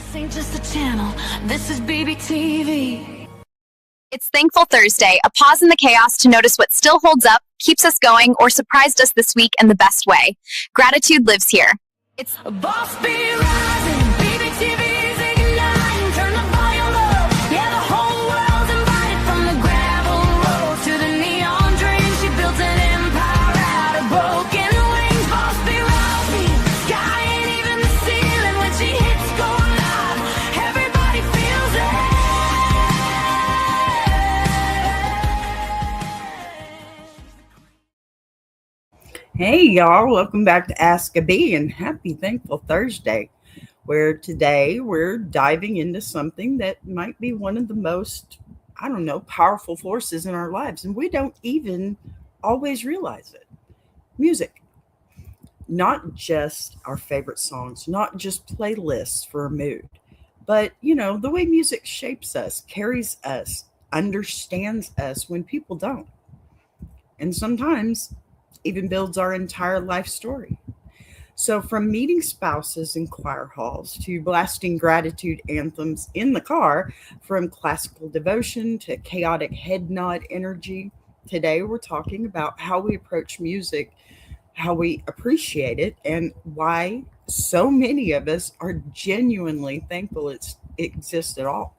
This ain't just a channel, this is BBTV. It's Thankful Thursday, a pause in the chaos to notice what still holds up, keeps us going, or surprised us this week in the best way. Gratitude lives here. It's A boss be rising, BBTV's igniting, turn the volume up, yeah, the whole world's invited. From the gravel road to the neon dream, she built an empire out of broken wings. Boss be rising, sky ain't even the ceiling when she hits go live, everybody feels it. Hey y'all, welcome back to Ask a Bee and happy Thankful Thursday, where today we're diving into something that might be one of the most, powerful forces in our lives, and we don't even always realize it. Music. Not just our favorite songs, not just playlists for a mood, but the way music shapes us, carries us, understands us when people don't. And sometimes even builds our entire life story. So, from meeting spouses in choir halls to blasting gratitude anthems in the car, from classical devotion to chaotic head nod energy, today we're talking about how we approach music, how we appreciate it, and why so many of us are genuinely thankful it exists at all.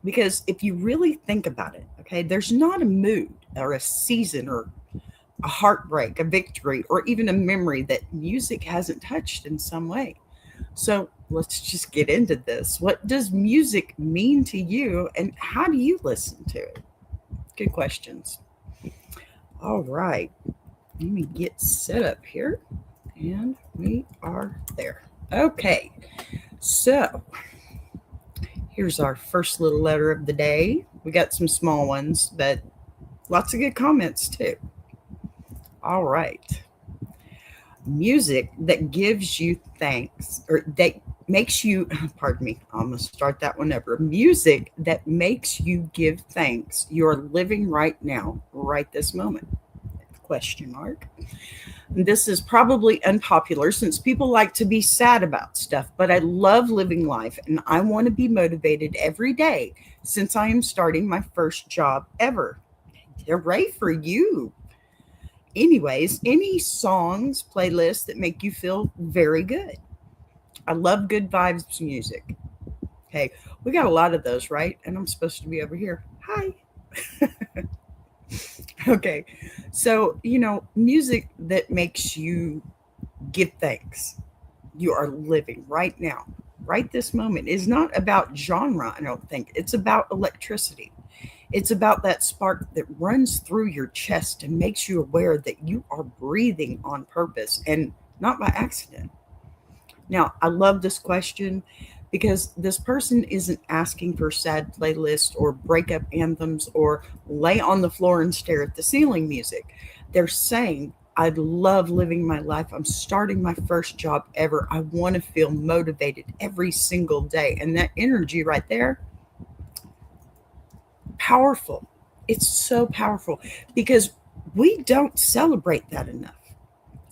Because if you really think about it, okay, there's not a mood or a season or a heartbreak, a victory, or even a memory that music hasn't touched in some way. So let's just get into this. What does music mean to you, and how do you listen to it? Good questions. All right, let me get set up here, and we are there. Okay, so here's our first little letter of the day. We got some small ones, but lots of good comments too. All right. Music that gives you thanks, or that makes you, pardon me, I'm going to start that one over. Music that makes you give thanks you're living right now, right this moment. Question mark. This is probably unpopular since people like to be sad about stuff, but I love living life and I want to be motivated every day since I am starting my first job ever. Hooray for you. Anyways, any songs, playlists that make you feel very good. I love good vibes music. Okay, we got a lot of those, right? And I'm supposed to be over here. Hi. Okay, so, music that makes you give thanks. You are living right now, right this moment, is not about genre, I don't think. It's about electricity. It's about that spark that runs through your chest and makes you aware that you are breathing on purpose and not by accident. Now, I love this question because this person isn't asking for sad playlists or breakup anthems or lay on the floor and stare at the ceiling music. They're saying, I love living my life. I'm starting my first job ever. I want to feel motivated every single day. And that energy right there, powerful. It's so powerful because we don't celebrate that enough.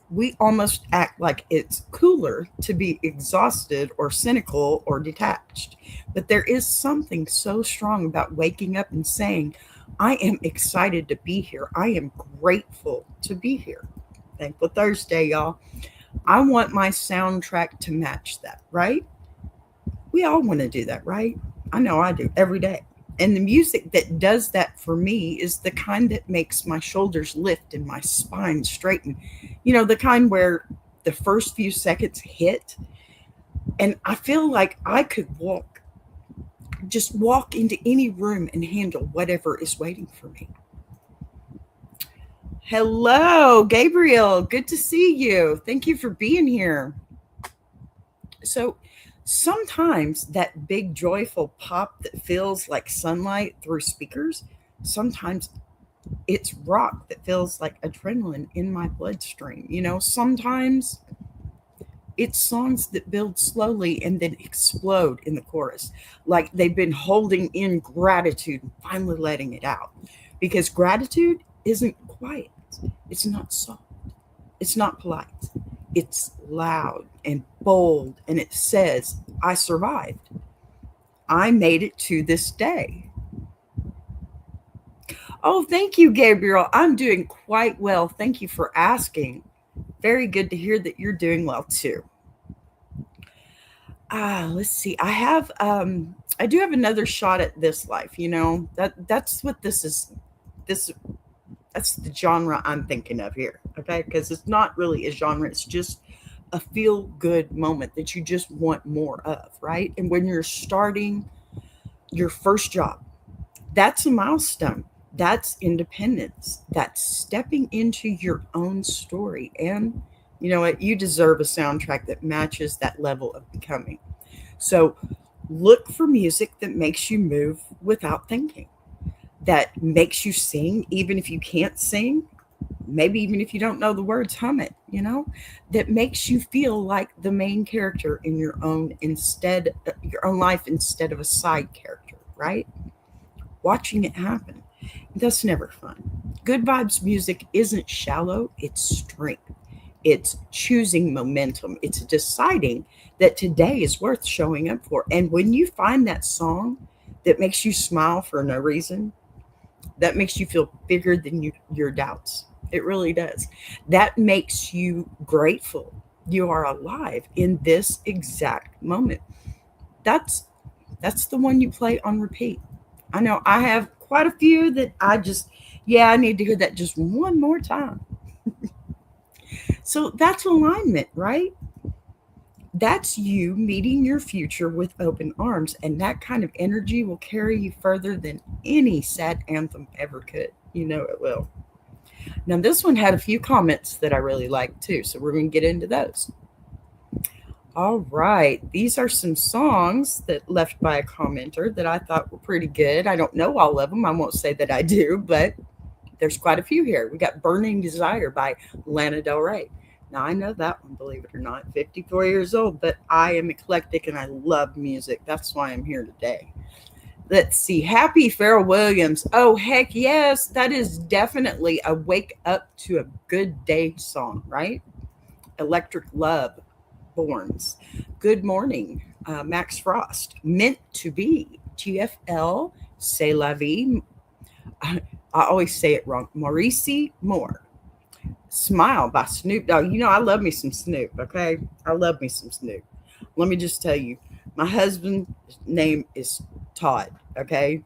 We almost act like it's cooler to be exhausted or cynical or detached. But there is something so strong about waking up and saying, I am excited to be here. I am grateful to be here. Thankful Thursday, y'all. I want my soundtrack to match that, right? We all want to do that, right? I know I do every day. And the music that does that for me is the kind that makes my shoulders lift and my spine straighten. The kind where the first few seconds hit and I feel like I could just walk into any room and handle whatever is waiting for me. Hello, Gabriel. Good to see you. Thank you for being here. So, sometimes that big joyful pop that feels like sunlight through speakers, sometimes it's rock that feels like adrenaline in my bloodstream. Sometimes it's songs that build slowly and then explode in the chorus, like they've been holding in gratitude and finally letting it out. Because gratitude isn't quiet, it's not soft, it's not polite. It's loud and bold, and it says, I survived. I made it to this day. Oh, thank you, Gabriel. I'm doing quite well. Thank you for asking. Very good to hear that you're doing well too. Let's see. I do have another shot at this life, That's what this is. This that's the genre I'm thinking of here, okay? Because it's not really a genre, it's just a feel good moment that you just want more of, right? And when you're starting your first job, that's a milestone. That's independence. That's stepping into your own story. And you know what? You deserve a soundtrack that matches that level of becoming. So look for music that makes you move without thinking, that makes you sing, even if you can't sing. Maybe even if you don't know the words, hum it, that makes you feel like the main character in your own life instead of a side character, right? Watching it happen. That's never fun. Good vibes music isn't shallow, it's strength. It's choosing momentum. It's deciding that today is worth showing up for. And when you find that song that makes you smile for no reason, that makes you feel bigger than your doubts. It really does. That makes you grateful you are alive in this exact moment. That's the one you play on repeat. I know I have quite a few that I need to hear that just one more time. So that's alignment, right? That's you meeting your future with open arms. And that kind of energy will carry you further than any sad anthem ever could. You know it will. Now, this one had a few comments that I really liked too. So we're going to get into those. All right. These are some songs that left by a commenter that I thought were pretty good. I don't know all of them. I won't say that I do, but there's quite a few here. We got Burning Desire by Lana Del Rey. Now, I know that one, believe it or not, 54 years old, but I am eclectic and I love music. That's why I'm here today. Let's see. Happy Pharrell Williams. Oh, heck yes. That is definitely a wake up to a good day song, right? Electric Love, Borns. Good Morning, Max Frost. Meant to Be, TFL, C'est La Vie. I always say it wrong. Maurice Moore. Smile by Snoop Dogg. I love me some Snoop, okay? I love me some Snoop. Let me just tell you, my husband's name is Todd, okay?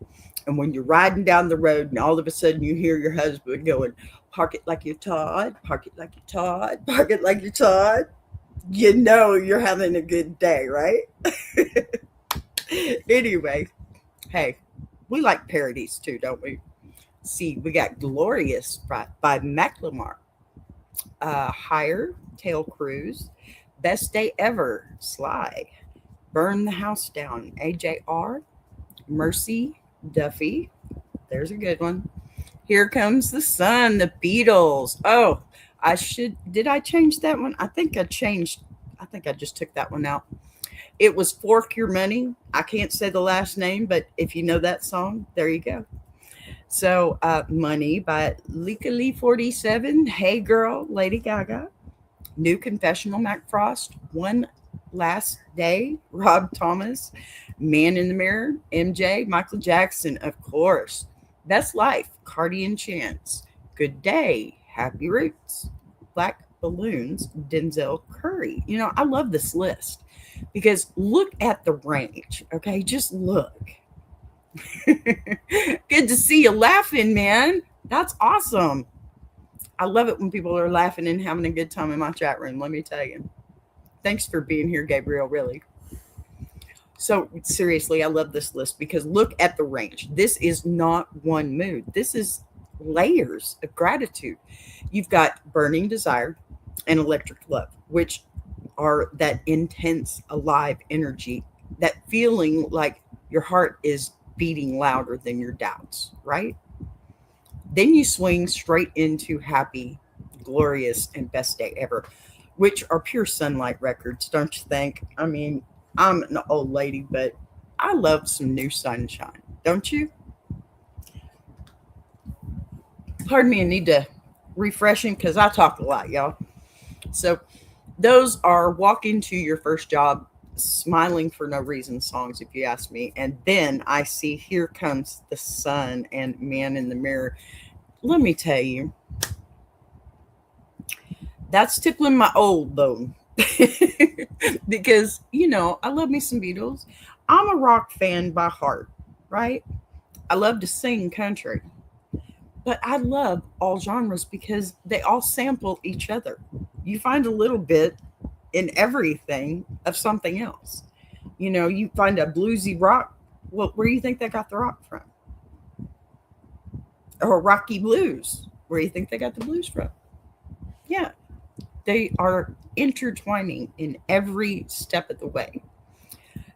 And when you're riding down the road and all of a sudden you hear your husband going, park it like you're Todd, park it like you're Todd, park it like you're Todd, you know you're having a good day, right? Anyway, hey, we like parodies too, don't we? See, we got Glorious by Macklemore. Higher, Tail Cruise. Best Day Ever, Sly. Burn the House Down, AJR. Mercy, Duffy. There's a good one. Here Comes the Sun, the Beatles. Oh, did I change that one? I think I just took that one out. It was Fork Your Money. I can't say the last name, but if you know that song, there you go. So, Money by Legally 47, Hey Girl, Lady Gaga, New Confessional, Mac Frost, One Last Day, Rob Thomas, Man in the Mirror, MJ, Michael Jackson, of course, Best Life, Cardi and Chance, Good Day, Happy Roots, Black Balloons, Denzel Curry. I love this list because look at the range, okay? Just look. Good to see you laughing, man. That's awesome. I love it when people are laughing and having a good time in my chat room, let me tell you. Thanks for being here, Gabriel, really. So seriously, I love this list because look at the range. This is not one mood. This is layers of gratitude. You've got Burning Desire and Electric Love, which are that intense, alive energy, that feeling like your heart is beating louder than your doubts, right? Then you swing straight into Happy, Glorious, and Best Day Ever, which are pure Sunlight records, don't you think? I mean, I'm an old lady, but I love some new sunshine, don't you? Pardon me, I need to refreshing because I talk a lot, y'all. So Those are walk into your first job smiling for no reason songs, if you ask me. And then I see Here Comes the Sun and Man in the Mirror. Let me tell you, that's tickling my old bone. Because, I love me some Beatles. I'm a rock fan by heart, right? I love to sing country, but I love all genres because they all sample each other. You find a little bit in everything of something else. You find a bluesy rock. Well, where do you think they got the rock from? Or rocky blues. Where do you think they got the blues from? Yeah, they are intertwining in every step of the way.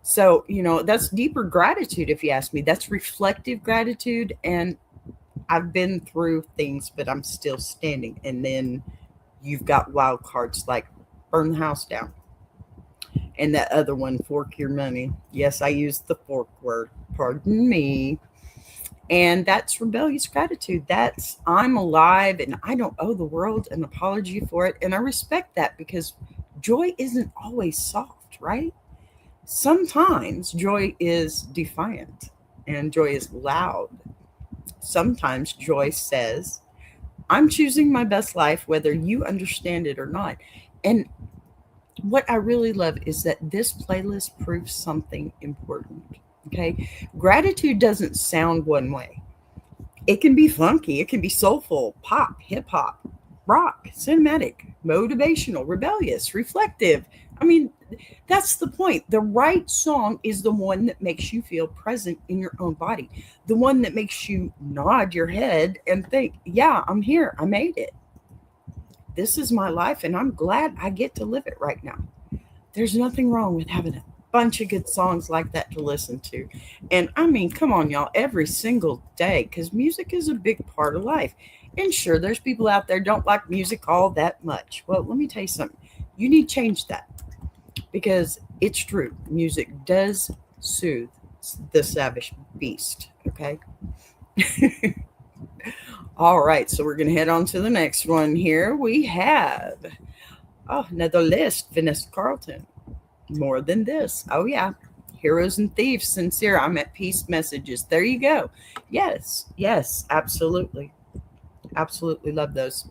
So, that's deeper gratitude, if you ask me. That's reflective gratitude. And I've been through things, but I'm still standing. And then you've got wild cards like burn the house down. And that other one, fork your money. Yes, I used the fork word. Pardon me. And that's rebellious gratitude. That's I'm alive and I don't owe the world an apology for it. And I respect that because joy isn't always soft, right? Sometimes joy is defiant and joy is loud. Sometimes joy says, I'm choosing my best life, whether you understand it or not. And what I really love is that this playlist proves something important. Okay. Gratitude doesn't sound one way. It can be funky, it can be soulful, pop, hip hop, rock, cinematic, motivational, rebellious, reflective. I mean, that's the point. The right song is the one that makes you feel present in your own body, the one that makes you nod your head and think, yeah, I'm here. I made it. This is my life, and I'm glad I get to live it right now. There's nothing wrong with having a bunch of good songs like that to listen to. And I mean, come on, y'all, every single day, because music is a big part of life. And sure, there's people out there don't like music all that much. Well, let me tell you something. You need to change that because it's true. Music does soothe the savage beast. Okay. All right. So we're going to head on to the next one here. We have, another list, Vanessa Carlton. More than this. Oh, yeah. Heroes and Thieves, Sincere. I'm at peace messages. There you go. Yes. Yes. Absolutely. Absolutely love those.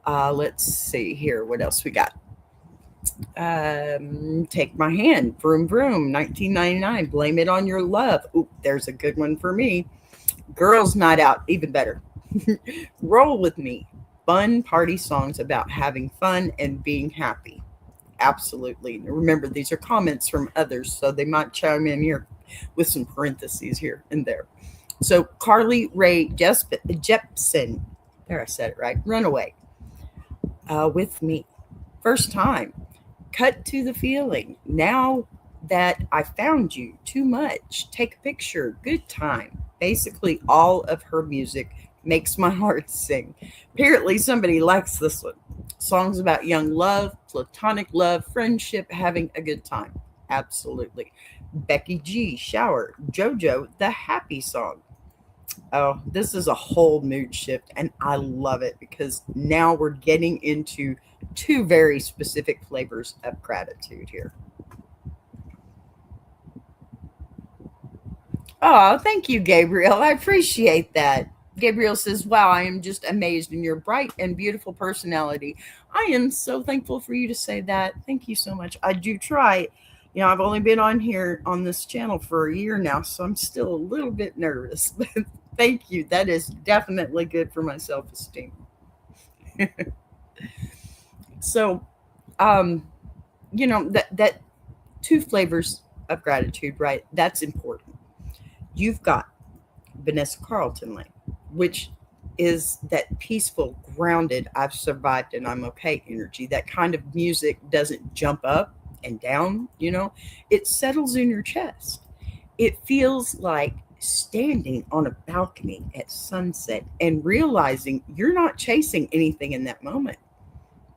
Let's see here. What else we got? Take My Hand. Vroom Vroom. 1999. Blame It on Your Love. Ooh, there's a good one for me. Girls Night Out. Even better. Roll With Me. Fun party songs about having fun and being happy. Absolutely. Remember, these are comments from others, so they might chime in here with some parentheses here and there. So Carly Rae Jepsen, there I said it right, Runaway, With Me, First Time, Cut to the Feeling, Now That I Found You, Too Much, Take a Picture, Good Time. Basically, all of her music makes my heart sing. Apparently, somebody likes this one. Songs about young love, platonic love, friendship, having a good time. Absolutely. Becky G, Shower, JoJo, The Happy Song. Oh, this is a whole mood shift, and I love it because now we're getting into two very specific flavors of gratitude here. Oh, thank you, Gabriel. I appreciate that. Gabriel says, wow, I am just amazed in your bright and beautiful personality. I am so thankful for you to say that. Thank you so much. I do try. I've only been on here on this channel for a year now, so I'm still a little bit nervous. But thank you. That is definitely good for my self-esteem. So, that two flavors of gratitude, right? That's important. You've got Vanessa Carlton Lane, which is that peaceful, grounded, I've survived and I'm okay energy. That kind of music doesn't jump up and down, it settles in your chest. It feels like standing on a balcony at sunset and realizing you're not chasing anything in that moment.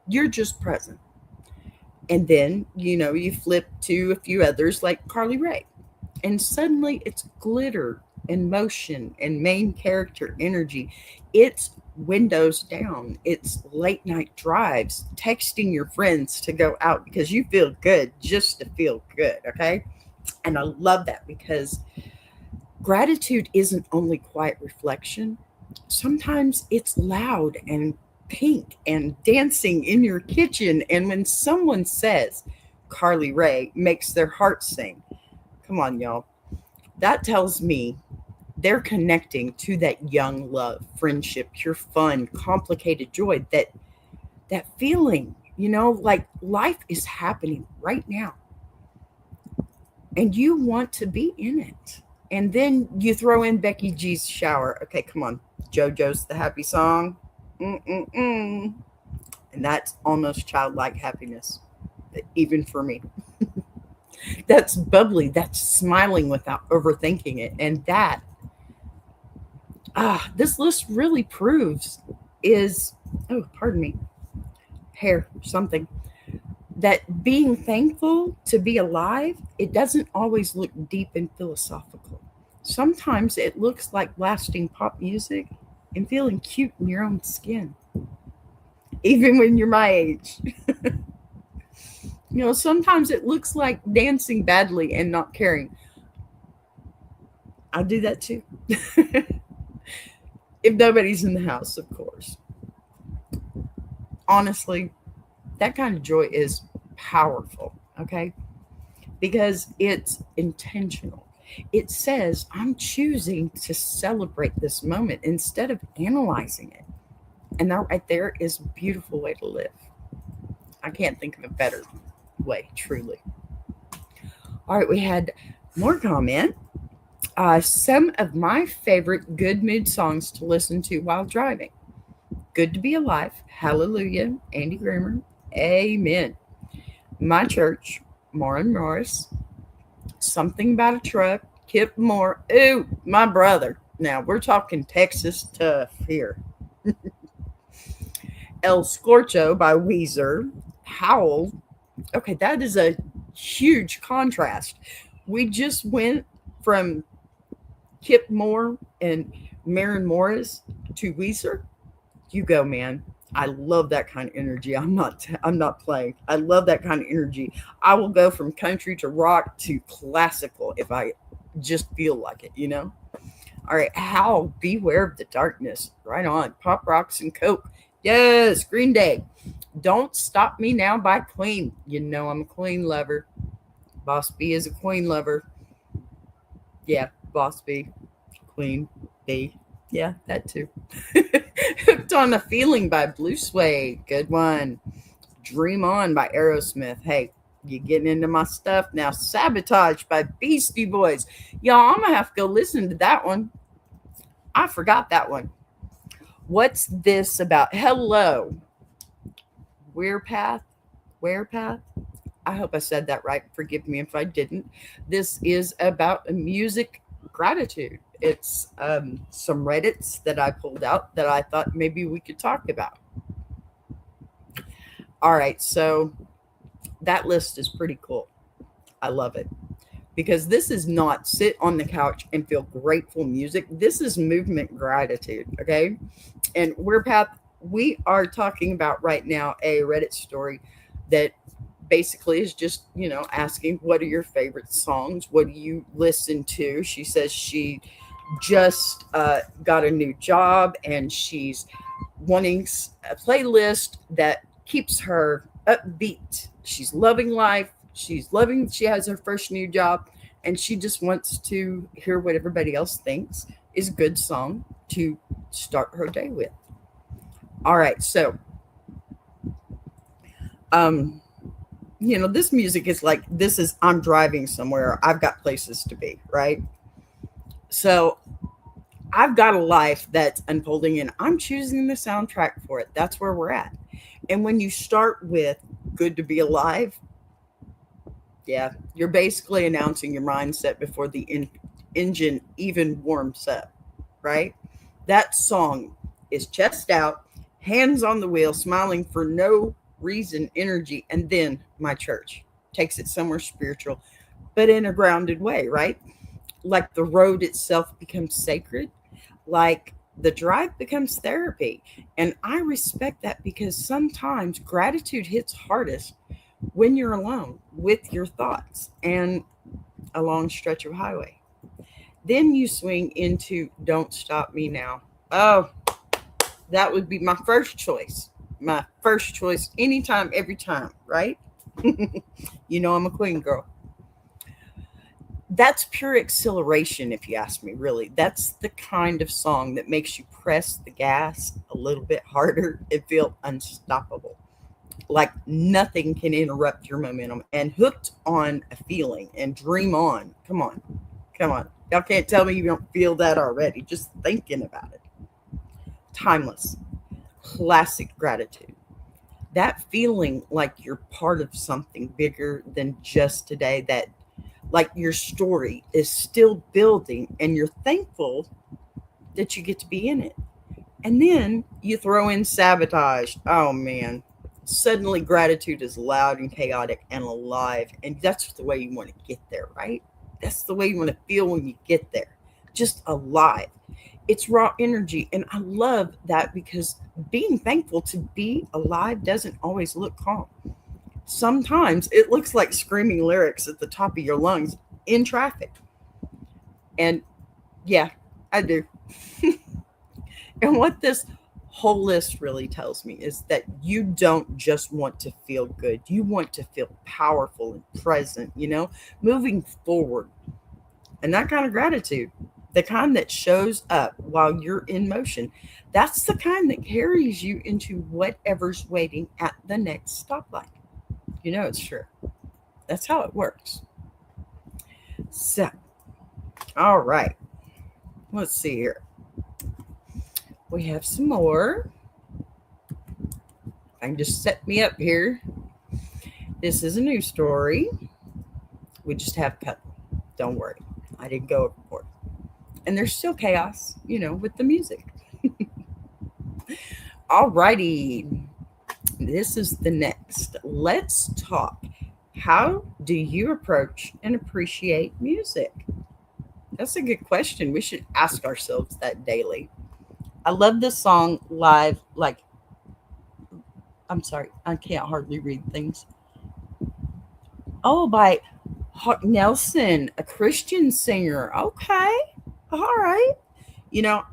You're just present. And then, you flip to a few others like Carly Rae, and suddenly it's glitter and motion and main character energy. It's windows down. It's late night drives, texting your friends to go out because you feel good just to feel good. Okay. And I love that because gratitude isn't only quiet reflection, sometimes it's loud and pink and dancing in your kitchen. And when someone says, Carly Ray makes their heart sing, come on, y'all, that tells me they're connecting to that young love, friendship, pure fun, complicated joy, that feeling, like life is happening right now and you want to be in it. And then you throw in Becky G's Shower. Okay, come on. JoJo's The Happy Song. Mm-mm-mm. And that's almost childlike happiness, even for me. That's bubbly. That's smiling without overthinking it. And this list really proves is, oh, pardon me, hair, something, that being thankful to be alive, it doesn't always look deep and philosophical. Sometimes it looks like blasting pop music and feeling cute in your own skin, even when you're my age. Sometimes it looks like dancing badly and not caring. I do that too. If nobody's in the house, of course. Honestly, that kind of joy is powerful, okay? Because it's intentional. It says, I'm choosing to celebrate this moment instead of analyzing it. And that right there is a beautiful way to live. I can't think of a better way, truly. All right, we had more comment. Some of my favorite good mood songs to listen to while driving. Good to Be Alive, Hallelujah, Andy Grammer, Amen. My Church, Maureen Morris, Something About a Truck, Kip Moore, ooh, my brother. Now, we're talking Texas tough here. El Scorcho by Weezer, Howl. Okay, that is a huge contrast. We just went from Kip Moore and Maren Morris to Weezer. You go, man. I love that kind of energy. I'm not playing. I love that kind of energy. I will go from country to rock to classical if I just feel like it. All right, Howl, Beware of the Darkness. Right on. Pop Rocks and Coke. Yes, Green Day. Don't Stop Me Now by Queen. I'm a Queen lover. Boss B is a Queen lover. Yeah, Boss B, Queen B. Yeah, that too. Hooked on a Feeling by Blue Suede. Good one. Dream On by Aerosmith. Hey, you getting into my stuff now. Sabotage by Beastie Boys. Y'all, I'm going to have to go listen to that one. I forgot that one. What's this about? Hello. Werepath. I hope I said that right. Forgive me if I didn't. This is about a music gratitude. It's some Reddits that I pulled out that I thought maybe we could talk about. All right, so that list is pretty cool. I love it because this is not sit on the couch and feel grateful music. This is movement gratitude, okay? And we are talking about right now a Reddit story that basically is just, asking what are your favorite songs? What do you listen to? She says she just got a new job and she's wanting a playlist that keeps her upbeat. She's loving life. She has her first new job and she just wants to hear what everybody else thinks is a good song to start her day with. All right. So, this music is like, I'm driving somewhere. I've got places to be, right? So I've got a life that's unfolding and I'm choosing the soundtrack for it. That's where we're at. And when you start with Good to Be Alive, yeah, you're basically announcing your mindset before the engine even warms up, right? That song is chest out, hands on the wheel, smiling for no reason, energy. And then My Church takes it somewhere spiritual, but in a grounded way, right? Like the road itself becomes sacred, like The drive becomes therapy. And I respect that because sometimes gratitude hits hardest when you're alone with your thoughts and a long stretch of highway. Then you swing into Don't Stop Me Now. Oh, that would be my first choice. My first choice anytime, every time, right? You know, I'm a queen girl. That's pure exhilaration, if you ask me, really. That's the kind of song that makes you press the gas a little bit harder and feel unstoppable. Like nothing can interrupt your momentum and hooked on a feeling and dream on. Come on. Come on. Y'all can't tell me you don't feel that already. Just thinking about it. Timeless. Classic gratitude. That feeling like you're part of something bigger than just today, that like your story is still building and you're thankful that you get to be in it. And then you throw in sabotage. Oh man. Suddenly gratitude is loud and chaotic and alive. And that's the way you want to get there, right? That's the way you want to feel when you get there. Just alive. It's raw energy. And I love that because being thankful to be alive doesn't always look calm. Sometimes it looks like screaming lyrics at the top of your lungs in traffic. And yeah, I do. And what this whole list really tells me is that you don't just want to feel good. You want to feel powerful and present, moving forward. And that kind of gratitude, the kind that shows up while you're in motion, that's the kind that carries you into whatever's waiting at the next stoplight. You know it's true. That's how it works. So, all right. Let's see here. We have some more. I can just set me up here. This is a new story. We just have a couple. Don't worry. I didn't go overboard. And there's still chaos, with the music. All righty. This is the next. Let's talk. How do you approach and appreciate music? That's a good question. We should ask ourselves that daily. I love this song live. I'm sorry, I can't hardly read things. Oh, by Hawk Nelson, a Christian singer. Okay. All right.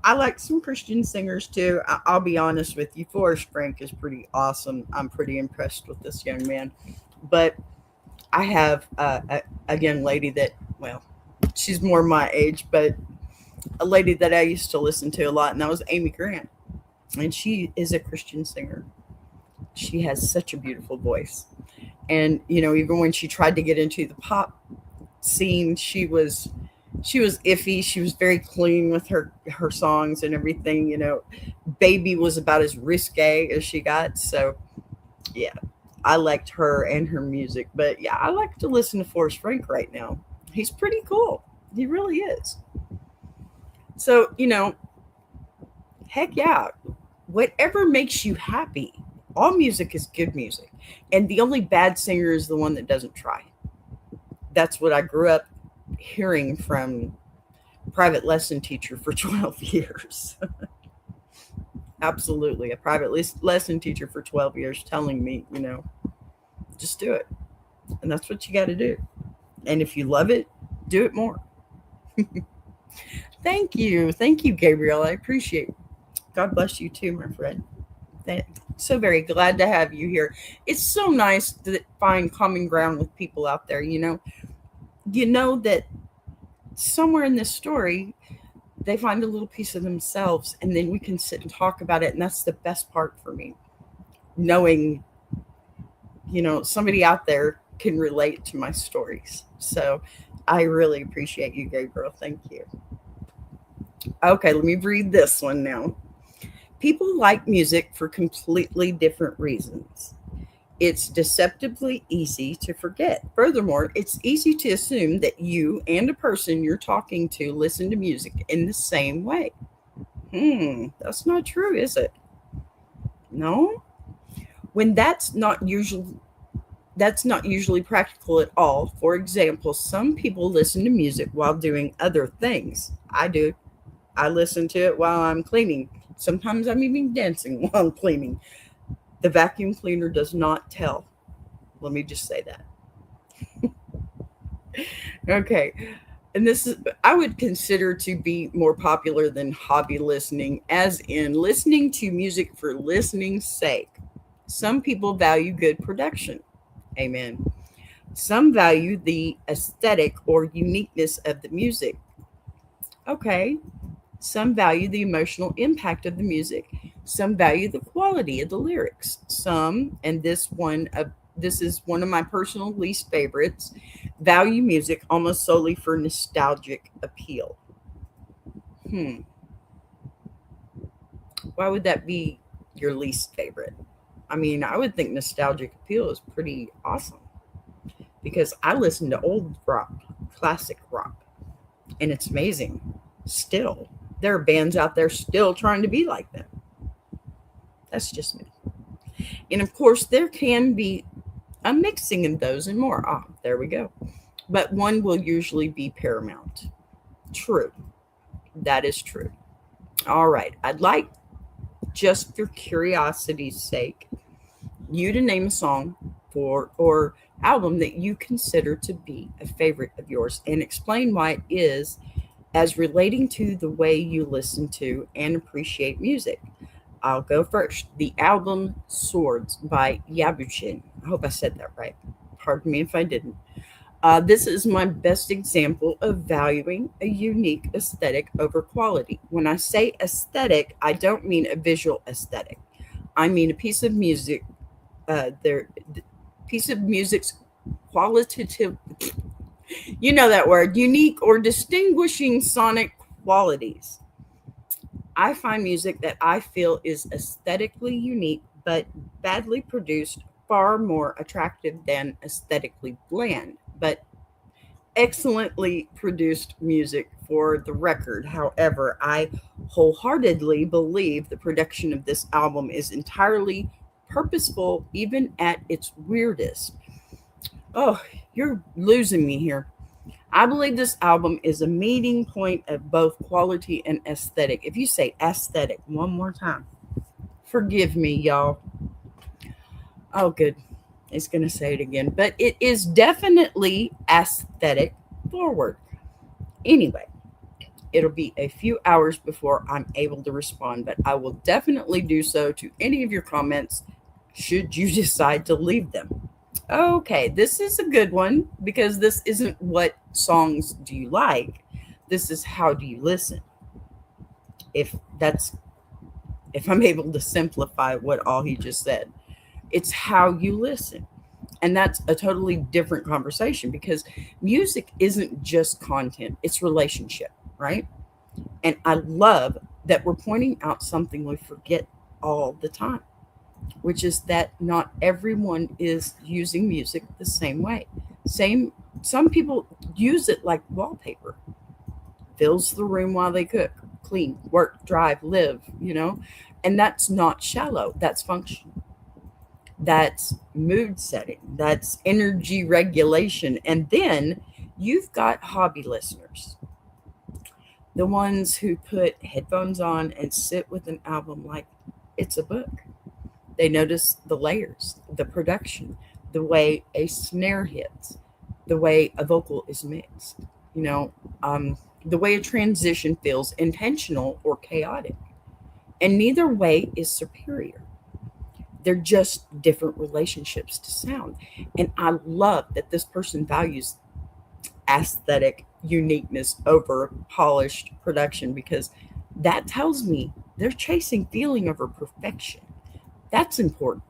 I like some Christian singers too. I'll be honest with you. Forrest Frank is pretty awesome. I'm pretty impressed with this young man. But I have a young lady that, well, she's more my age, but a lady that I used to listen to a lot, and that was Amy Grant. And she is a Christian singer. She has such a beautiful voice. And, even when she tried to get into the pop scene, she was iffy. She was very clean with her songs and everything. Baby was about as risque as she got. So yeah, I liked her and her music. But yeah, I like to listen to Forrest Frank right now. He's pretty cool. He really is. So, heck yeah, whatever makes you happy. All music is good music. And the only bad singer is the one that doesn't try. That's what I grew up hearing from private lesson teacher for 12 years. Absolutely. A private lesson teacher for 12 years telling me, just do it. And that's what you got to do. And if you love it, do it more. Thank you. Thank you, Gabriel. I appreciate it. God bless you too, my friend. So very glad to have you here. It's so nice to find common ground with people out there, that somewhere in this story, they find a little piece of themselves and then we can sit and talk about it. And that's the best part for me. Knowing, somebody out there can relate to my stories. So I really appreciate you, Gabriel. Thank you. Okay, let me read this one now. People like music for completely different reasons. It's deceptively easy to forget. Furthermore, it's easy to assume that you and a person you're talking to listen to music in the same way. That's not true, is it? No? When that's not usually practical at all. For example, some people listen to music while doing other things. I do. I listen to it while I'm cleaning. Sometimes I'm even dancing while I'm cleaning. The vacuum cleaner does not tell. Let me just say that. Okay. And this is, I would consider to be more popular than hobby listening, as in listening to music for listening's sake. Some people value good production. Amen. Some value the aesthetic or uniqueness of the music. Okay. Some value the emotional impact of the music. Some value the quality of the lyrics. Some, and this is one of my personal least favorites, value music almost solely for nostalgic appeal. Hmm. Why would that be your least favorite? I mean, I would think nostalgic appeal is pretty awesome because I listen to old rock, classic rock, and it's amazing. Still, there are bands out there still trying to be like them. That's just me. And of course, there can be a mixing of those and more. Ah, there we go. But one will usually be paramount. True. That is true. All right. I'd like, just for curiosity's sake, you to name a song for or album that you consider to be a favorite of yours and explain why it is as relating to the way you listen to and appreciate music. I'll go first. The album Swords by Yabuchin. I hope I said that right. Pardon me if I didn't. This is my best example of valuing a unique aesthetic over quality. When I say aesthetic, I don't mean a visual aesthetic. I mean a piece of music. Piece of music's qualitative, you know that word, unique or distinguishing sonic qualities. I find music that I feel is aesthetically unique but badly produced far more attractive than aesthetically bland, but excellently produced music for the record. However, I wholeheartedly believe the production of this album is entirely purposeful, even at its weirdest. Oh, you're losing me here. I believe this album is a meeting point of both quality and aesthetic. If you say aesthetic one more time, forgive me, y'all. Oh, good. It's going to say it again. But it is definitely aesthetic forward. Anyway, it'll be a few hours before I'm able to respond, but I will definitely do so to any of your comments should you decide to leave them. Okay, this is a good one because this isn't what songs do you like. This is how do you listen. If that's if I'm able to simplify what all he just said. It's how you listen. And that's a totally different conversation because music isn't just content, it's relationship, right? And I love that we're pointing out something we forget all the time, which is that not everyone is using music the same way. Same Some people use it like wallpaper. Fills the room while they cook, clean, work, drive, live, And that's not shallow, that's function. That's mood setting, that's energy regulation. And then you've got hobby listeners, the ones who put headphones on and sit with an album like it's a book. They notice the layers, the production, the way a snare hits, the way a vocal is mixed, you know, the way a transition feels intentional or chaotic. And neither way is superior. They're just different relationships to sound. And I love that this person values aesthetic uniqueness over polished production because that tells me they're chasing feeling over perfection. That's important.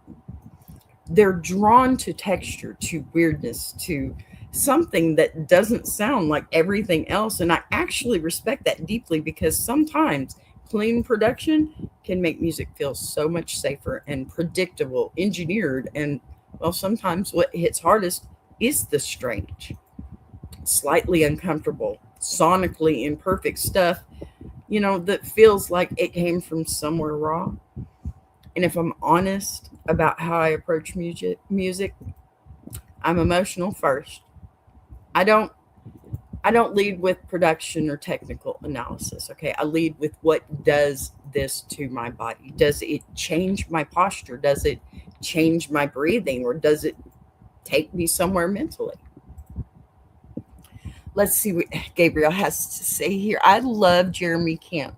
They're drawn to texture, to weirdness, to something that doesn't sound like everything else. And I actually respect that deeply because sometimes clean production can make music feel so much safer and predictable, engineered. And well, sometimes what hits hardest is the strange, slightly uncomfortable, sonically imperfect stuff, that feels like it came from somewhere raw. And if I'm honest about how I approach music, I'm emotional first. I don't I don't lead with production or technical analysis. Okay. I lead with what does this to my body? Does it change my posture? Does it change my breathing? Or does it take me somewhere mentally? Let's see what Gabriel has to say here. I love Jeremy Camp.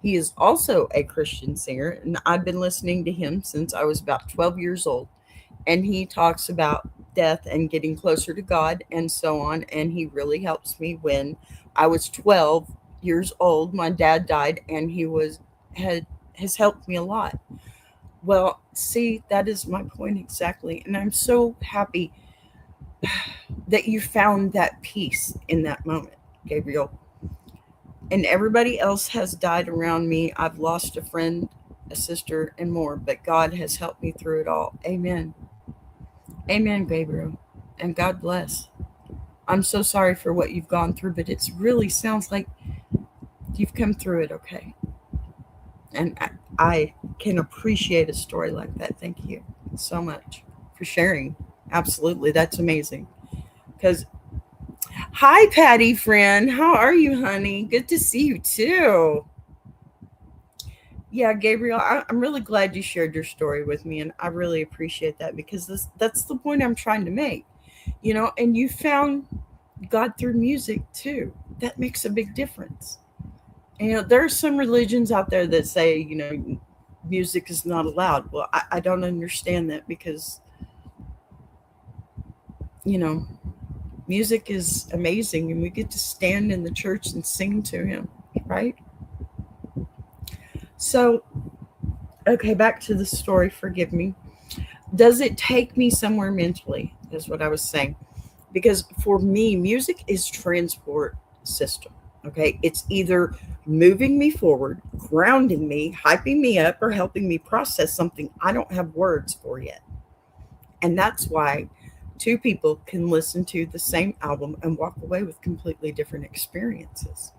He is also a Christian singer, and I've been listening to him since I was about 12 years old. And he talks about death and getting closer to God and so on. And he really helps me. When I was 12 years old, my dad died, and had has helped me a lot. Well, see, that is my point exactly. And I'm so happy that you found that peace in that moment, Gabriel. And everybody else has died around me. I've lost a friend, a sister, and more, but God has helped me through it all. Amen. Amen, Gabriel. And God bless. I'm so sorry for what you've gone through, but it really sounds like you've come through it okay. And I can appreciate a story like that. Thank you so much for sharing. Absolutely. That's amazing. Because, hi, Patty, friend. How are you, honey? Good to see you, too. Yeah, Gabriel, I'm really glad you shared your story with me, and I really appreciate that, because that's the point I'm trying to make. And you found God through music too. That makes a big difference. And, there are some religions out there that say, music is not allowed. Well, I don't understand that, because, you know, music is amazing, and we get to stand in the church and sing to Him, right? So, okay, back to the story. Forgive me. Does it take me somewhere mentally? Is what I was saying. Because for me, music is transport system. Okay, it's either moving me forward, grounding me, hyping me up, or helping me process something I don't have words for yet. And that's why two people can listen to the same album and walk away with completely different experiences.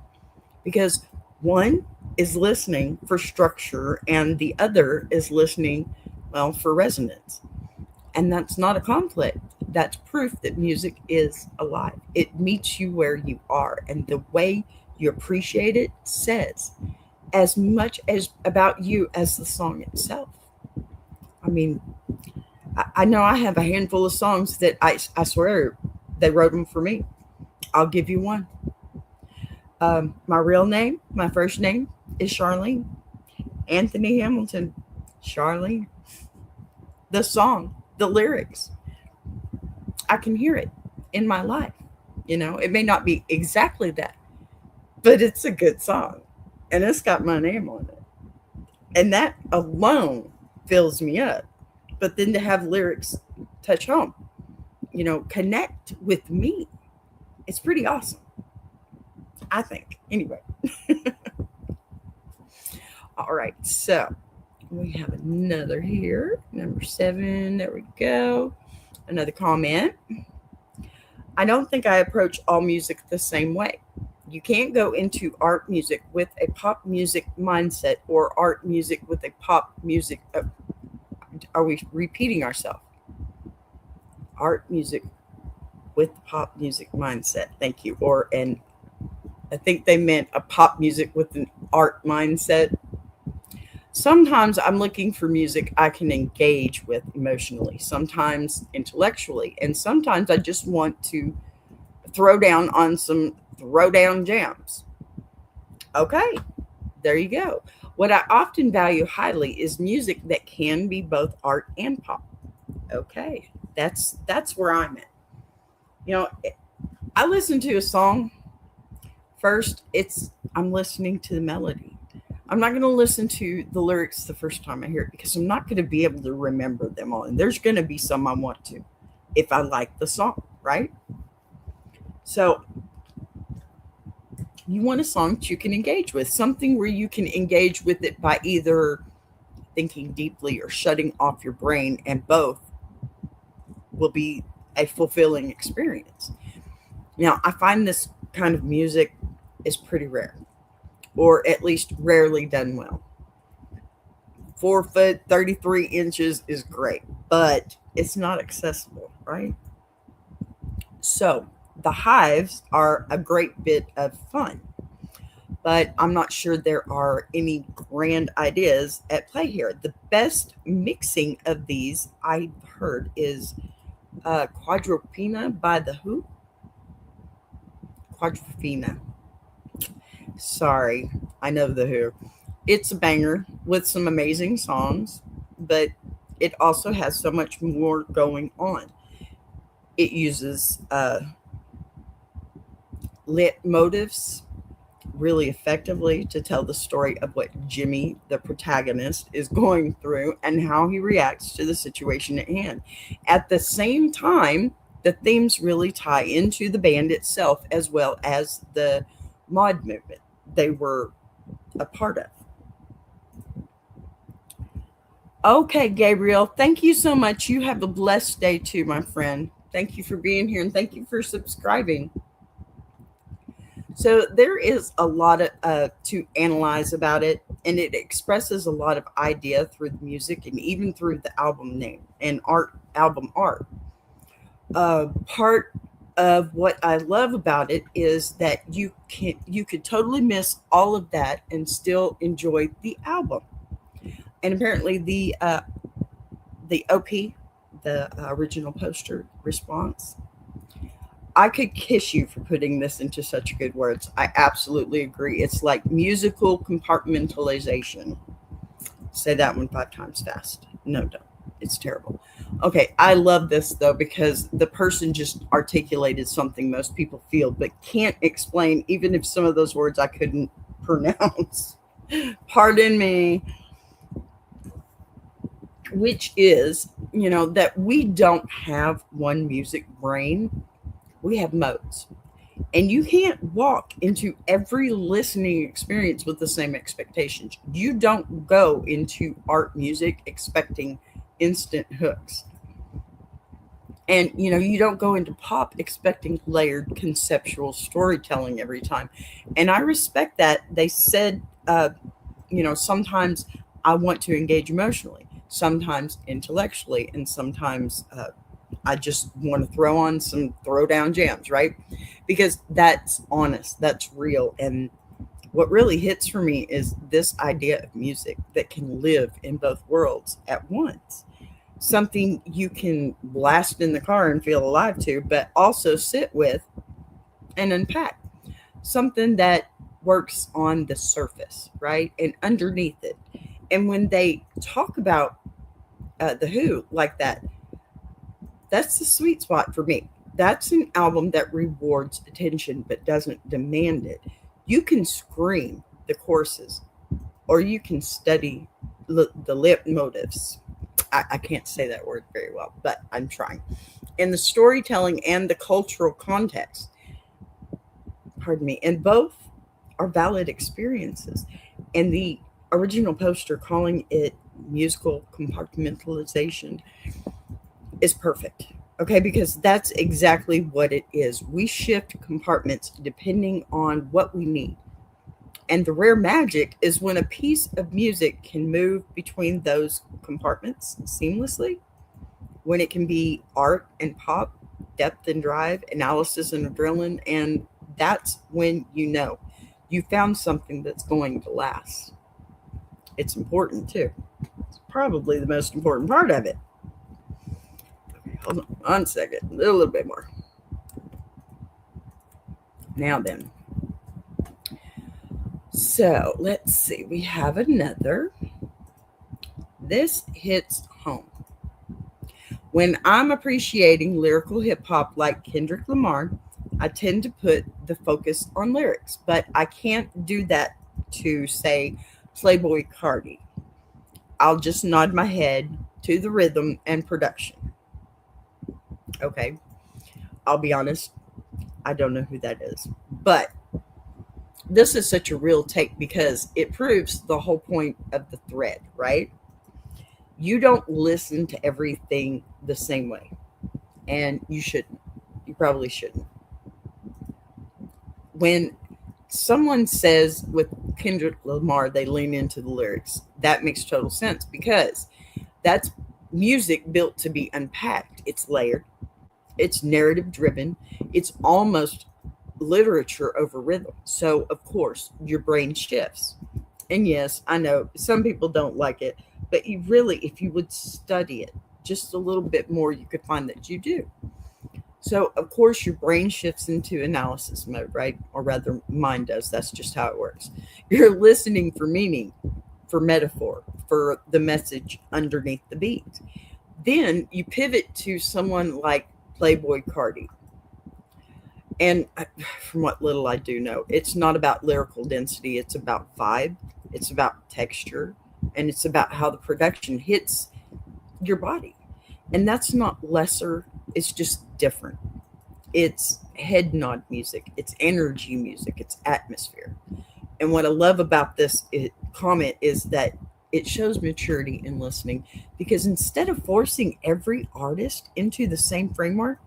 Because one is listening for structure and the other is listening, well, for resonance. And that's not a conflict. That's proof that music is alive. It meets you where you are. And the way you appreciate it says as much as about you as the song itself. I mean, I know I have a handful of songs that I swear they wrote them for me. I'll give you one. My real name, my first name is Charlene. Anthony Hamilton, Charlene. The song, the lyrics, I can hear it in my life. It may not be exactly that, but it's a good song, and it's got my name on it. And that alone fills me up. But then to have lyrics touch home, connect with me, it's pretty awesome, I think. Anyway. All right. So we have another here. Number 7. There we go. Another comment. I don't think I approach all music the same way. You can't go into art music with a pop music mindset or art music with a pop music. Are we repeating ourselves? Art music with pop music mindset. Thank you. I think they meant a pop music with an art mindset. Sometimes I'm looking for music I can engage with emotionally, sometimes intellectually, and sometimes I just want to throw down on some throwdown jams. Okay, there you go. What I often value highly is music that can be both art and pop. Okay, that's where I'm at. You know, I listen to a song first. I'm listening to the melody. I'm not going to listen to the lyrics the first time I hear it, because I'm not going to be able to remember them all. And there's going to be some I want to if I like the song, right? So you want a song that you can engage with, something where you can engage with it by either thinking deeply or shutting off your brain, and both will be a fulfilling experience. Now, I find this kind of music is pretty rare, or at least rarely done well. 4 foot 33 inches is great, but it's not accessible, right? So the hives are a great bit of fun, but I'm not sure there are any grand ideas at play here. The best mixing of these I've heard is Quadropina by The Who. Quadropina. Sorry, I know The Who. It's a banger with some amazing songs, but it also has so much more going on. It uses lit motives really effectively to tell the story of what Jimmy, the protagonist, is going through and how he reacts to the situation at hand. At the same time, the themes really tie into the band itself as well as the mod movement they were a part of. Okay, Gabriel, thank you so much. You have a blessed day too, my friend. Thank you for being here and thank you for subscribing. So there is a lot to analyze about it, and it expresses a lot of idea through the music and even through the album name and album art. Part of what I love about it is that you could totally miss all of that and still enjoy the album. And apparently the OP, the original poster response, I could kiss you for putting this into such good words. I absolutely agree. It's like musical compartmentalization. Say that one 5 times fast. No, don't. It's terrible. Okay, I love this though because the person just articulated something most people feel but can't explain, even if some of those words I couldn't pronounce. Pardon me. Which is, that we don't have one music brain. We have modes. And you can't walk into every listening experience with the same expectations. You don't go into art music expecting instant hooks. And you don't go into pop expecting layered conceptual storytelling every time. And I respect that. They said sometimes I want to engage emotionally, sometimes intellectually, and sometimes I just want to throw on some throwdown jams, right? Because that's honest, that's real. And what really hits for me is this idea of music that can live in both worlds at once. Something you can blast in the car and feel alive to, but also sit with and unpack. Something that works on the surface, right? And underneath it. And when they talk about The Who like that, that's the sweet spot for me. That's an album that rewards attention but doesn't demand it. You can scream the choruses or you can study the lip motives. I can't say that word very well, but I'm trying. And the storytelling and the cultural context, pardon me, and both are valid experiences. And the original poster calling it musical compartmentalization is perfect. Okay, because that's exactly what it is. We shift compartments depending on what we need. And the rare magic is when a piece of music can move between those compartments seamlessly, when it can be art and pop, depth and drive, analysis and adrenaline, and that's when you found something that's going to last. It's important too. It's probably the most important part of it. Hold on 1 second, a little bit more. Now then. So let's see, we have another. This hits home. When I'm appreciating lyrical hip hop like Kendrick Lamar, I tend to put the focus on lyrics, but I can't do that to, say, Playboy Cardi. I'll just nod my head to the rhythm and production. Okay, I'll be honest, I don't know who that is, but this is such a real take because it proves the whole point of the thread, right? You don't listen to everything the same way, and you shouldn't. You probably shouldn't. When someone says with Kendrick Lamar, they lean into the lyrics, that makes total sense because that's music built to be unpacked. It's layered, It's narrative driven. It's almost literature over rhythm. So, of course, your brain shifts. And yes, I know some people don't like it, but you really, if you would study it just a little bit more, you could find that you do. So, of course, your brain shifts into analysis mode, right? Or rather, mine does. That's just how it works. You're listening for meaning, for metaphor, for the message underneath the beat. Then you pivot to someone like Playboy Cardi. And from what little I do know, it's not about lyrical density, it's about vibe, it's about texture, and it's about how the production hits your body. And that's not lesser, it's just different. It's head nod music, it's energy music, it's atmosphere. And what I love about this comment is that it shows maturity in listening because instead of forcing every artist into the same framework,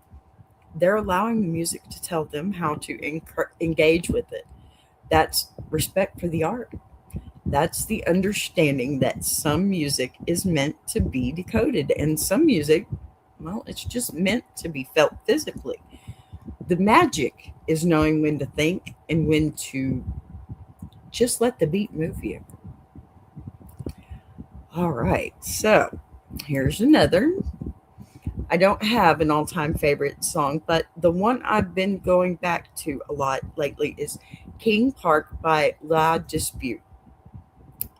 they're allowing the music to tell them how to engage with it. That's respect for the art. That's the understanding that some music is meant to be decoded, and some music, well, it's just meant to be felt physically. The magic is knowing when to think and when to just let the beat move you. All right, so here's another. I don't have an all time favorite song, but the one I've been going back to a lot lately is King Park by La Dispute.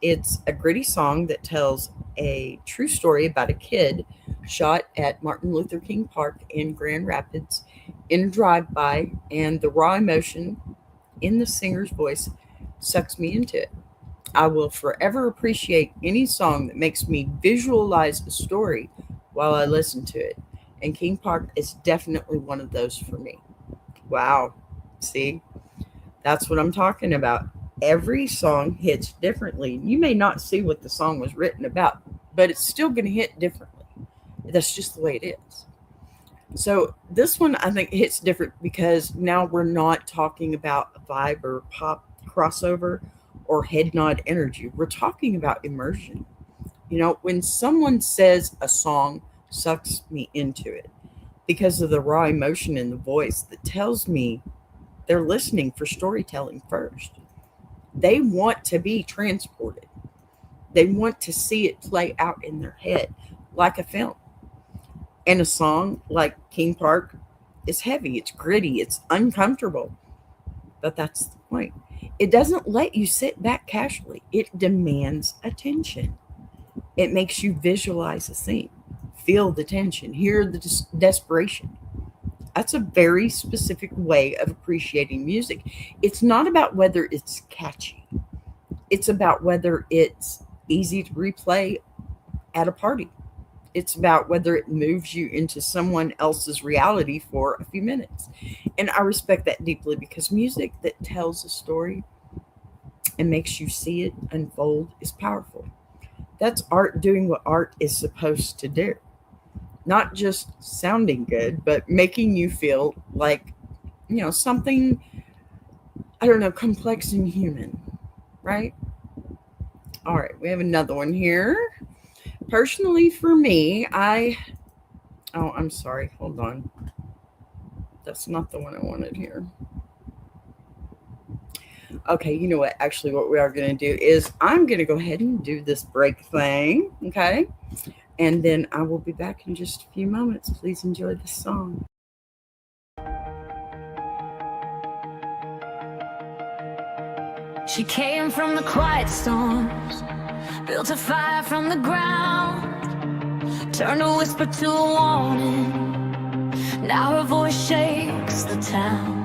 It's a gritty song that tells a true story about a kid shot at Martin Luther King Park in Grand Rapids in a drive by, and the raw emotion in the singer's voice sucks me into it. I will forever appreciate any song that makes me visualize a story while I listen to it. And King Park is definitely one of those for me. Wow. See, that's what I'm talking about. Every song hits differently. You may not see what the song was written about, but it's still going to hit differently. That's just the way it is. So this one I think hits different because now we're not talking about a vibe or pop crossover or head nod energy. We're talking about immersion. You know, when someone says a song sucks me into it because of the raw emotion in the voice that tells me they're listening for storytelling first. They want to be transported. They want to see it play out in their head like a film. And a song like King Park is heavy, it's gritty, it's uncomfortable. But that's the point. It doesn't let you sit back casually, it demands attention. It makes you visualize the scene, feel the tension, hear the desperation. That's a very specific way of appreciating music. It's not about whether it's catchy, it's about whether it's easy to replay at a party. It's about whether it moves you into someone else's reality for a few minutes. And I respect that deeply because music that tells a story and makes you see it unfold is powerful. That's art doing what art is supposed to do. Not just sounding good, but making you feel like, something, I don't know, complex and human, right? All right, we have another one here. Personally, for me, I'm sorry, hold on. That's not the one I wanted here. Okay, you know what? Actually, what we are going to do is I'm going to go ahead and do this break thing, okay? And then I will be back in just a few moments. Please enjoy the song. She came from the quiet storms, built a fire from the ground, turned a whisper to a warning. Now her voice shakes the town.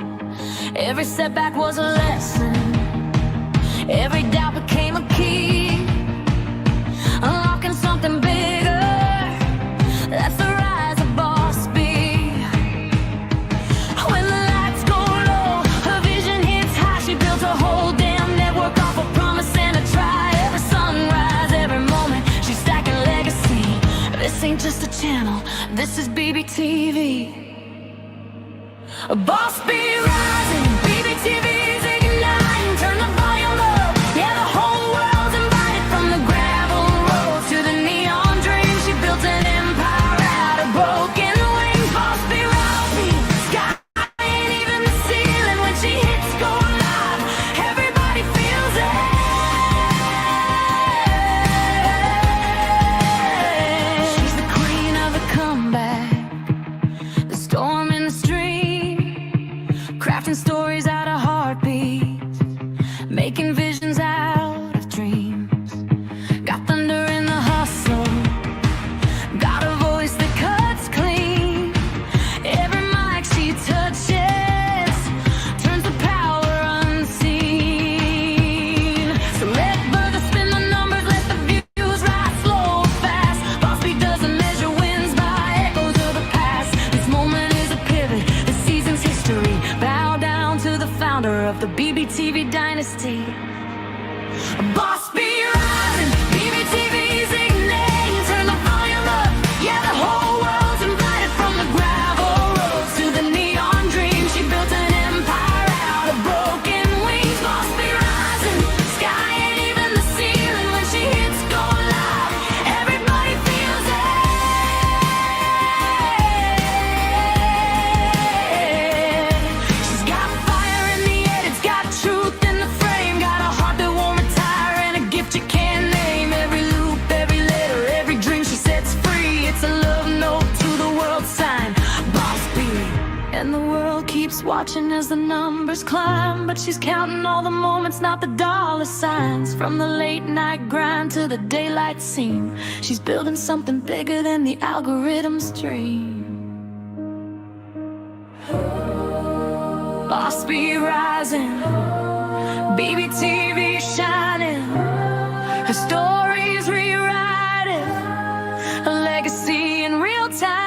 Every setback was a lesson, every doubt became a key, unlocking something bigger. That's the rise of Boss B. When the lights go low, her vision hits high. She built a whole damn network off a promise and a try. Every sunrise, every moment, she's stacking legacy. This ain't just a channel, this is BBTV. A Boss B rising, BBTV's igniting. Turn the volume up, yeah, the whole world's invited. From the gravel road to the neon dream, she built an empire out of broken wings. Boss B rising. crafting stories out of heartbeats, making visions out of dreams. Got thunder in the hustle, got a voice that cuts clean. Every mic she touches turns the power unseen. So let further spin the numbers, let the views rise slow or fast. Boss beat doesn't measure wins by echoes of the past. This moment is a pivot, this season's history. Bow down to the founder of the BBTV dynasty. Boss be rising, BBTV's igniting. Turn the volume up, yeah, the whole world's invited. From the gravel roads to the neon dream, she built an empire out of broken wings. Boss be rising, sky ain't even the ceiling. When she hits go live, everybody feels it. She's got fire in the head, it's got truth in the frame. Got a heart that won't retire and a gift you can't name. Every loop, every letter, every dream she sets free. It's a love note to the world sign. Boss B. And the world keeps watching as the numbers climb, but she's counting all the moments, not the dollar signs. From the late night grind to the daylight scene, she's building something bigger than the algorithm's dream. Boss be rising, BBTV shining, her story's rewriting, a legacy in real time.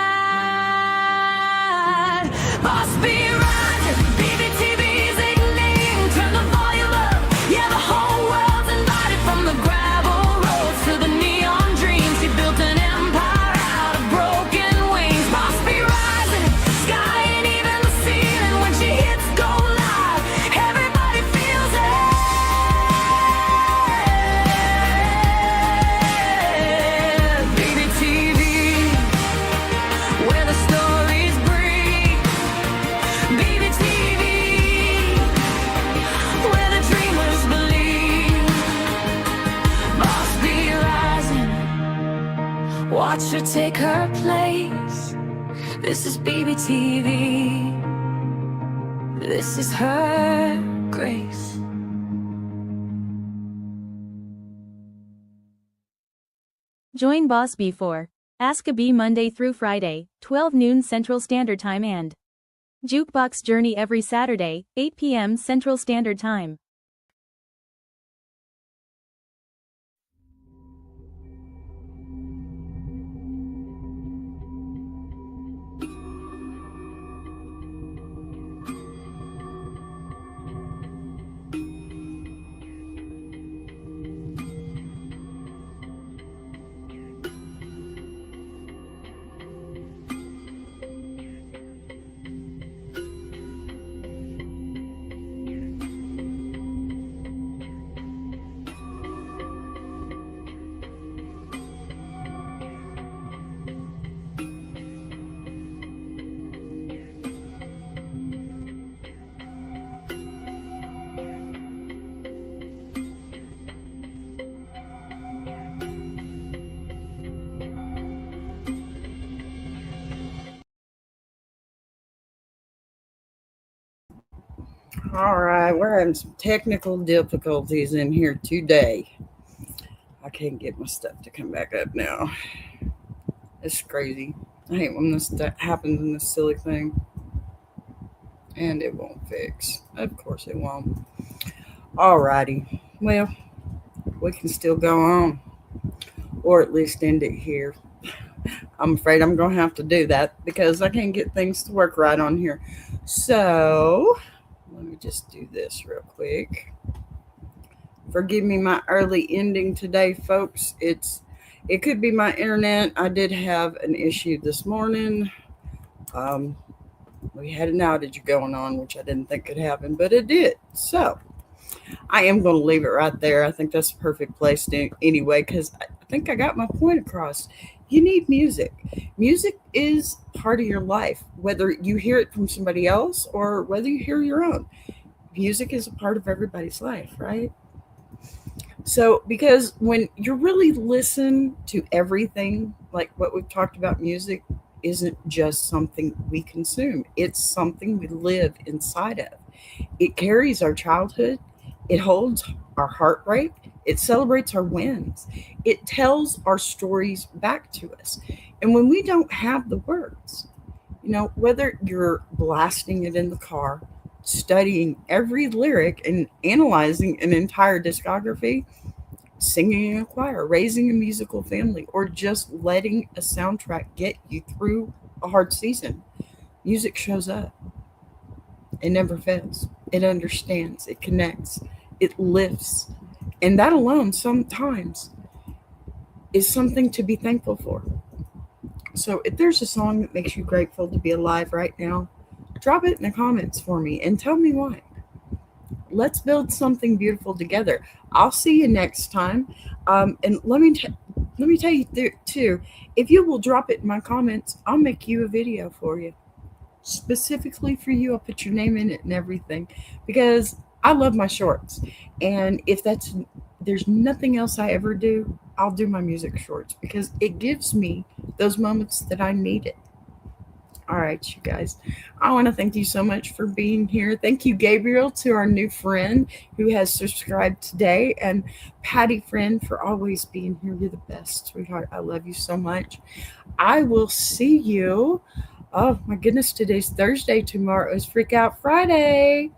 Boss be rising, BBTV's igniting. Turn the volume up, yeah, the whole world's invited. From the gravel roads to the neon dreams, she built an empire out of broken wings. Boss be rising, sky ain't even the ceiling. When she hits go live, everybody feels it. BBTV, where the stories breathe. BBTV, where the dreamers believe. Boss be rising, watch her take her place. This is BBTV, this is her grace. Join Boss B for Ask a Bee Monday through Friday, 12 noon Central Standard Time and Jukebox Journey every Saturday, 8 p.m. Central Standard Time. All right, we're having some technical difficulties in here today. I can't get my stuff to come back up now. It's crazy. I hate when this happens in this silly thing. And it won't fix. Of course it won't. All righty. Well, we can still go on. Or at least end it here. I'm afraid I'm going to have to do that because I can't get things to work right on here. So let me just do this real quick. Forgive me my early ending today, folks. It could be my internet. I did have an issue this morning. We had an outage going on, which I didn't think could happen, but it did. So I am going to leave it right there. I think that's a perfect place to anyway, because I think I got my point across. You need music. Music is part of your life, whether you hear it from somebody else or whether you hear your own. Music is a part of everybody's life, right? So, because when you really listen to everything, like what we've talked about music, isn't just something we consume, it's something we live inside of. It carries our childhood, it holds our heart rate, it celebrates our wins, it tells our stories back to us. And when we don't have the words, whether you're blasting it in the car, studying every lyric and analyzing an entire discography, singing in a choir, raising a musical family, or just letting a soundtrack get you through a hard season, music shows up. It never fails. It understands, it connects, it lifts. And that alone sometimes is something to be thankful for. So if there's a song that makes you grateful to be alive right now, drop it in the comments for me and tell me why. Let's build something beautiful together. I'll see you next time. And let me tell you too, if you will drop it in my comments, I'll make you a video for you. Specifically for you, I'll put your name in it and everything, because I love my shorts. And if there's nothing else I ever do, I'll do my music shorts because it gives me those moments that I need it. All right, you guys, I want to thank you so much for being here. Thank you, Gabriel, to our new friend who has subscribed today, and Patty friend for always being here. You're the best, sweetheart. I love you so much. I will see you. Oh my goodness, today's Thursday. Tomorrow is Freak Out Friday.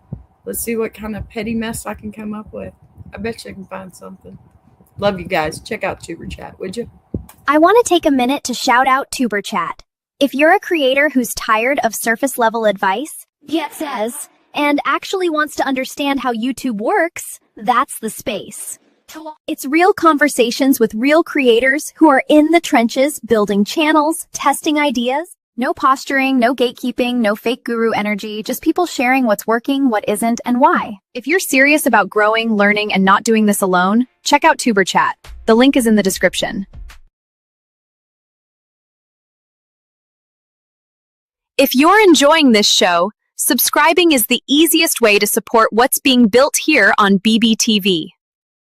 Let's see what kind of petty mess I can come up with. I bet you I can find something. Love you guys. Check out Tuber Chat, would you? I want to take a minute to shout out Tuber Chat. If you're a creator who's tired of surface level advice, and actually wants to understand how YouTube works, that's the space. It's real conversations with real creators who are in the trenches building channels, testing ideas. No posturing, no gatekeeping, no fake guru energy, just people sharing what's working, what isn't, and why. If you're serious about growing, learning, and not doing this alone, check out Tuber Chat. The link is in the description. If you're enjoying this show, subscribing is the easiest way to support what's being built here on BBTV.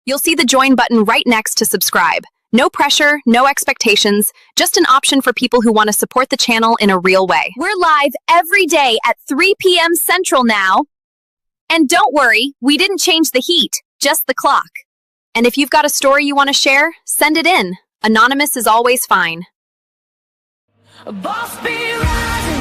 You'll see the join button right next to subscribe. No pressure, no expectations, just an option for people who want to support the channel in a real way. We're live every day at 3 p.m. Central now. And don't worry, we didn't change the heat, just the clock. And if you've got a story you want to share, send it in. Anonymous is always fine. Boss be rising.